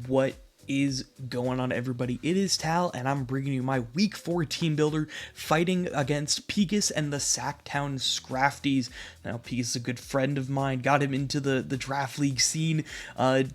What is going on, everybody? It is Tal, and I'm bringing you my Week 4 Team Builder fighting against Pegas and the Sacktown Scrafties. Now, Pegas is a good friend of mine, got him into the draft league scene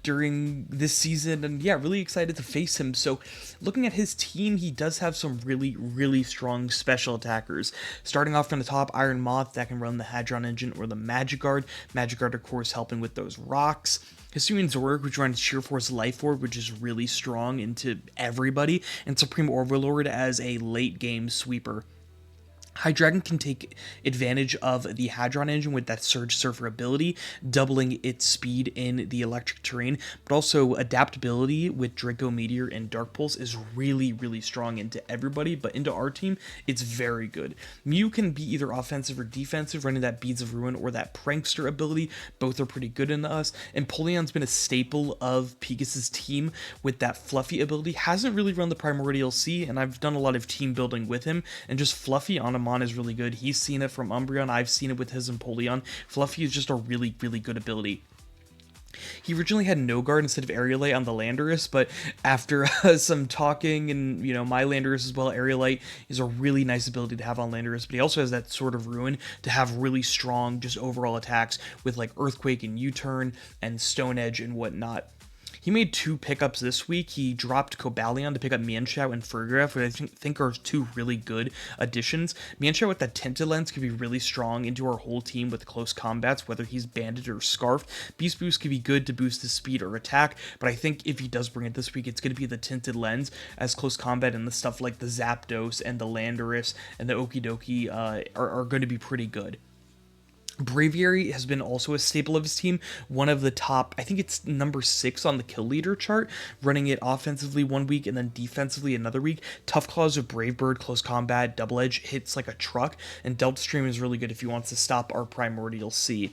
during this season, and yeah, really excited to face him. So, looking at his team, he does have some really strong special attackers. Starting off from the top, Iron Moth that can run the Hadron Engine or the Magic Guard. Magic Guard, of course, helping with those rocks. Hisuian Zorg, which runs Sheer Force Life Orb, which is really strong into everybody, and Supreme Overlord as a late game sweeper. Hydreigon can take advantage of the Hadron Engine with that Surge Surfer ability, doubling its speed in the electric terrain, but also adaptability with Draco Meteor and Dark Pulse is really strong into everybody, but into our team, it's very good. Mew can be either offensive or defensive, running that Beads of Ruin or that Prankster ability. Both are pretty good into us, and Poleon's been a staple of Pegas' team with that Fluffy ability. Hasn't really run the Primordial Sea, and I've done a lot of team building with him, and just Fluffy on him is really good. He's seen it from Umbreon. I've seen it with his Empoleon. Fluffy is just a really good ability. He originally had No Guard instead of Aerialite on the Landorus, but after some talking and, my Landorus as well, Aerialite is a really nice ability to have on Landorus, but he also has that Sword of Ruin to have really strong just overall attacks with like Earthquake and U-Turn and Stone Edge and whatnot. He made 2 pickups this week. He dropped Cobalion to pick up Mienshao and Fergraf, which I think are 2 really good additions. Mienshao with that Tinted Lens could be really strong into our whole team with close combats, whether he's banded or scarfed. Beast Boost could be good to boost his speed or attack, but I think if he does bring it this week, it's going to be the Tinted Lens as close combat, and the stuff like the Zapdos and the Landorus and the Okidoki are going to be pretty good. Braviary has been also a staple of his team, one of the top, I think it's number 6 on the kill leader chart, running it offensively one week and then defensively another week. Tough Claws with Brave Bird, close combat, double edge hits like a truck, and Delta Stream is really good if he wants to stop our Primordial Sea.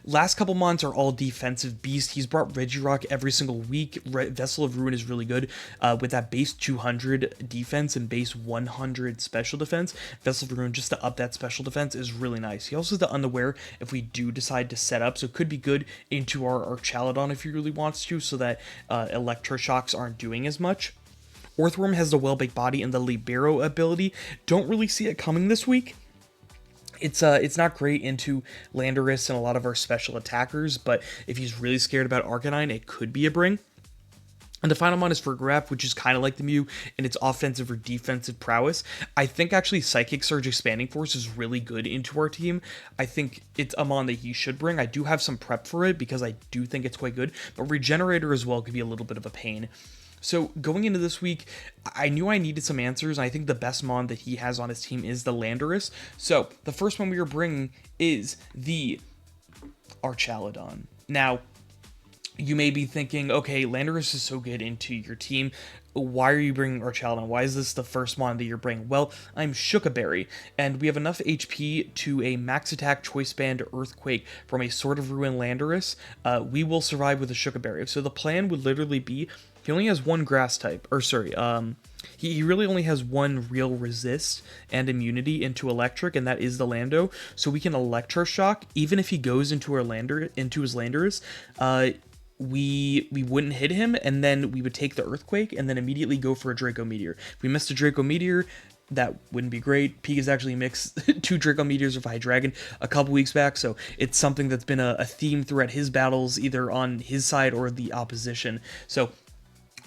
Last couple months are all defensive beast. He's brought Regirock every single week. Vessel of Ruin is really good with that base 200 defense and base 100 special defense. Vessel of Ruin, just to up that special defense, is really nice. He also has the Unaware if we do decide to set up, so it could be good into our Chaladon if he really wants to, so that Electroshocks aren't doing as much. Orthworm has the Well-Baked Body and the Libero ability. Don't really see it coming this week. It's not great into Landorus and a lot of our special attackers, but if he's really scared about Arcanine, it could be a bring. And the final one is for Graf, which is kind of like the Mew in its offensive or defensive prowess. I think actually Psychic Surge Expanding Force is really good into our team. I think it's a mon that he should bring. I do have some prep for it because I do think it's quite good, but Regenerator as well could be a little bit of a pain. So going into this week, I knew I needed some answers, and I think the best mon that he has on his team is the Landorus. So the first one we are bringing is the Archaladon. Now, you may be thinking, okay, Landorus is so good into your team. Why are you bringing Archaladon? Why is this the first mon that you're bringing? Well, I'm Shookaberry, and we have enough HP to a max attack Choice Band Earthquake from a Sword of Ruin Landorus. We will survive with a Shookaberry. So the plan would literally be, he only has one grass type, or sorry, he really only has one real resist and immunity into electric, and that is the Lando. So we can Electroshock, even if he goes into his Landorus, we wouldn't hit him, and then we would take the Earthquake and then immediately go for a Draco Meteor. If we missed a Draco Meteor, that wouldn't be great. Pegas actually mixed 2 Draco Meteors with Hydreigon a couple weeks back, so it's something that's been a theme throughout his battles, either on his side or the opposition. So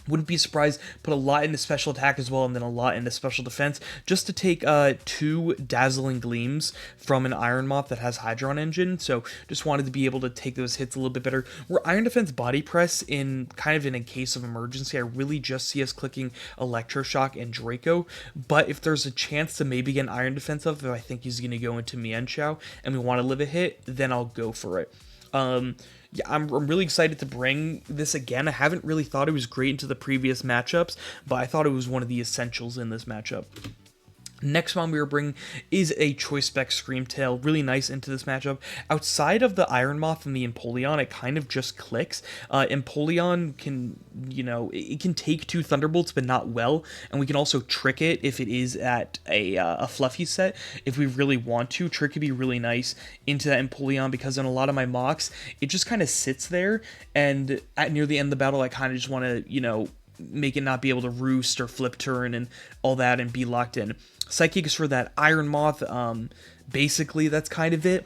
wouldn't be surprised, put a lot into special attack as well, and then a lot into special defense, just to take 2 Dazzling Gleams from an Iron Moth that has Hydron Engine, so just wanted to be able to take those hits a little bit better. We're Iron Defense Body Press in a case of emergency. I really just see us clicking Electroshock and Draco, but if there's a chance to maybe get an Iron Defense up, if I think he's going to go into Mienshao and we want to live a hit, then I'll go for it. Yeah, I'm really excited to bring this again. I haven't really thought it was great into the previous matchups, but I thought it was one of the essentials in this matchup. Next one we are bringing is a Choice Spec Screamtail, really nice into this matchup. Outside of the Iron Moth and the Empoleon, it kind of just clicks. Empoleon can, it can take 2 Thunderbolts, but not well, and we can also trick it if it is at a Fluffy set. If we really want to, trick could be really nice into that Empoleon, because in a lot of my mocks, it just kind of sits there, and at near the end of the battle, I kind of just want to, make it not be able to roost or flip turn and all that and be locked in. Psychic is for that Iron Moth. Basically, that's kind of it.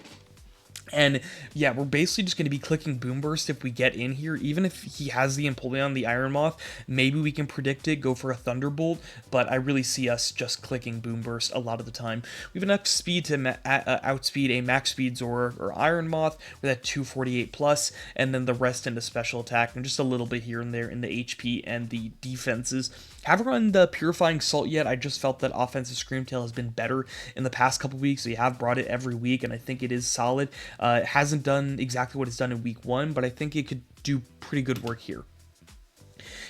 And yeah, we're basically just going to be clicking Boom Burst if we get in here. Even if he has the Empoleon, the Iron Moth, maybe we can predict it, go for a Thunderbolt, but I really see us just clicking Boom Burst a lot of the time. We have enough speed to outspeed a max speed Zoroark or Iron Moth with that 248 plus, and then the rest into special attack, and just a little bit here and there in the HP and the defenses. Haven't run the Purifying Salt yet. I just felt that offensive Screamtail has been better in the past couple weeks. We have brought it every week, and I think it is solid. It hasn't done exactly what it's done in week 1, but I think it could do pretty good work here.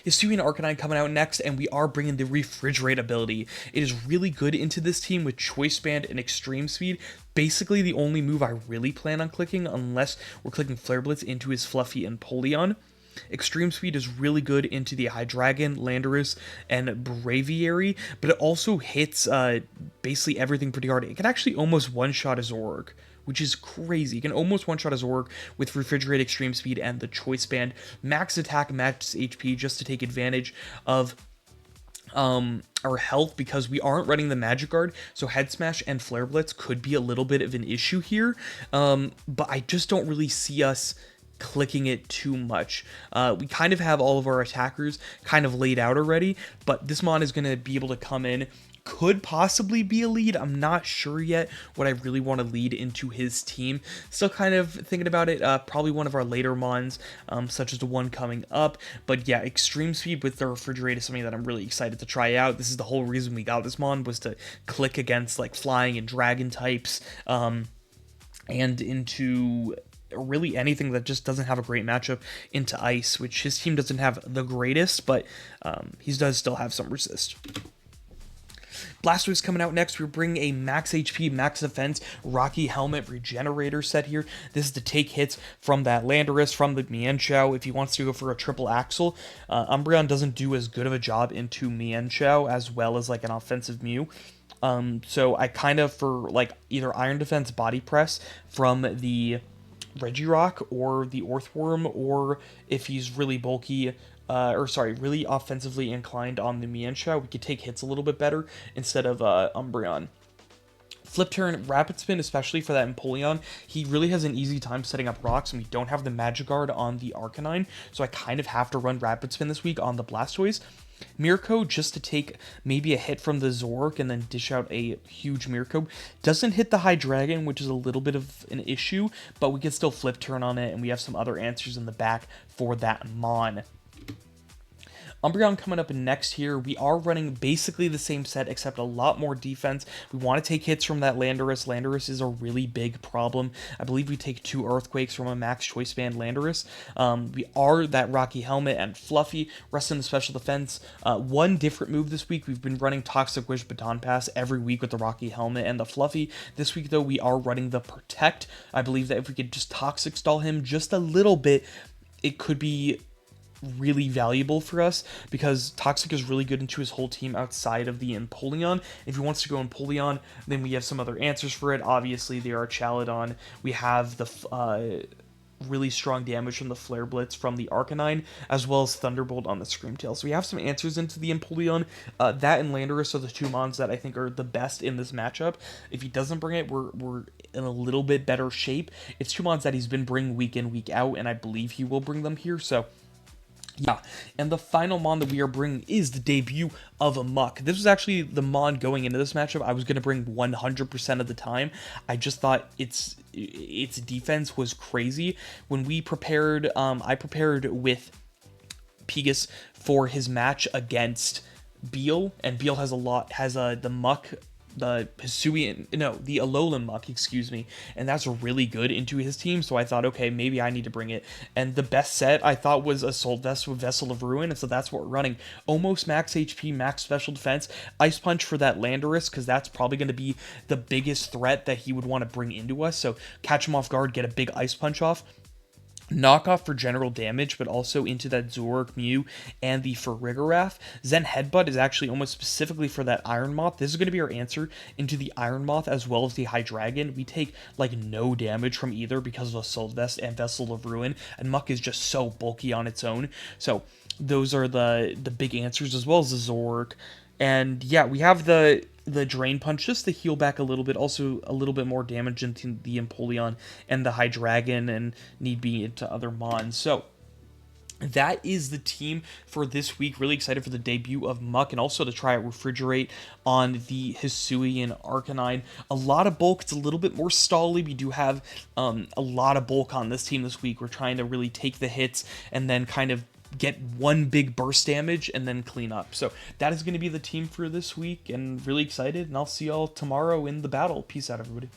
Hisuian Arcanine coming out next, and we are bringing the Refrigerate ability. It is really good into this team with Choice Band and Extreme Speed. Basically the only move I really plan on clicking, unless we're clicking Flare Blitz into his Fluffy and Empoleon. Extreme Speed is really good into the Hydreigon, Landorus, and Braviary, but it also hits basically everything pretty hard. It can actually almost one-shot a Zoroark, which is crazy. You can almost one-shot a Zoroark with Refrigerate, Extreme Speed, and the Choice Band. Max attack, max HP, just to take advantage of our health, because we aren't running the Magic Guard, so Head Smash and Flare Blitz could be a little bit of an issue here, but I just don't really see us clicking it too much. We kind of have all of our attackers kind of laid out already, but this mon is going to be able to come in, could possibly be a lead. I'm not sure yet what I really want to lead into his team. Still kind of thinking about it. Probably one of our later mons, such as the one coming up. But yeah, Extreme Speed with the Refrigerate is something that I'm really excited to try out. This is the whole reason we got this mon, was to click against like flying and dragon types, and into really anything that just doesn't have a great matchup into ice, which his team doesn't have the greatest, but he does still have some resist. Blastoise coming out next. We're bringing a max HP, max defense, Rocky Helmet Regenerator set here. This is to take hits from that Landorus, from the Mienshao, if he wants to go for a triple axle. Umbreon doesn't do as good of a job into Mienshao as well as like an offensive Mew. So I kind of, for like either Iron Defense Body Press from the Regirock or the Earthworm, or if he's really bulky, really offensively inclined on the Mienshao, we could take hits a little bit better instead of Umbreon. Flip turn, Rapid Spin, especially for that Empoleon, he really has an easy time setting up rocks, and we don't have the Magikarp on the Arcanine, so I kind of have to run Rapid Spin this week on the Blastoise. Mirko, just to take maybe a hit from the Zoroark and then dish out a huge Mirko. Doesn't hit the Hydreigon, which is a little bit of an issue, but we can still flip turn on it, and we have some other answers in the back for that Mon. Umbreon coming up next here. We are running basically the same set, except a lot more defense. We want to take hits from that Landorus. Landorus is a really big problem. I believe we take 2 Earthquakes from a max Choice Band Landorus. We are that Rocky Helmet and Fluffy. Rest in the special defense. One different move this week. We've been running Toxic Wish Baton Pass every week with the Rocky Helmet and the Fluffy. This week, though, we are running the Protect. I believe that if we could just Toxic Stall him just a little bit, it could be really valuable for us, because Toxic is really good into his whole team outside of the Empoleon. If he wants to go Empoleon, then we have some other answers for it. Obviously, there are Chaladon. We have the really strong damage from the Flare Blitz from the Arcanine, as well as Thunderbolt on the Screamtail. So we have some answers into the Empoleon. That and Landorus are the 2 mons that I think are the best in this matchup. If he doesn't bring it, we're in a little bit better shape. It's 2 mons that he's been bringing week in, week out, and I believe he will bring them here, so yeah. And the final mon that we are bringing is the debut of a Muck. This was actually the mon going into this matchup I was going to bring 100% of the time. I just thought its defense was crazy. When we prepared, I prepared with Pigus for his match against Beal, and Beal has the Muck the Hisuian, no, the Alolan Muck, excuse me, and that's really good into his team. So I thought, okay, maybe I need to bring it. And the best set I thought was Assault Vest with Vessel of Ruin, and so that's what we're running. Almost max HP, max special defense, Ice Punch for that Landorus, because that's probably going to be the biggest threat that he would want to bring into us. So catch him off guard, get a big Ice Punch off. Knockoff for general damage, but also into that Zoroark Mew and the Farigiraf. Zen Headbutt is actually almost specifically for that Iron Moth. This is going to be our answer into the Iron Moth as well as the Hydreigon. We take like no damage from either because of Assault Vest and Vessel of Ruin, and Muck is just so bulky on its own. So those are the big answers, as well as the Zoroark. And yeah, we have the Drain Punch just to heal back a little bit, also a little bit more damage into the Empoleon and the Hydreigon, and need be into other Mons. So that is the team for this week. Really excited for the debut of Muck, and also to try out Refrigerate on the Hisuian Arcanine. A lot of bulk. It's a little bit more stally. We do have a lot of bulk on this team this week. We're trying to really take the hits and then kind of get one big burst damage and then clean up. So that is going to be the team for this week, and really excited, and I'll see y'all tomorrow in the battle. Peace out, everybody.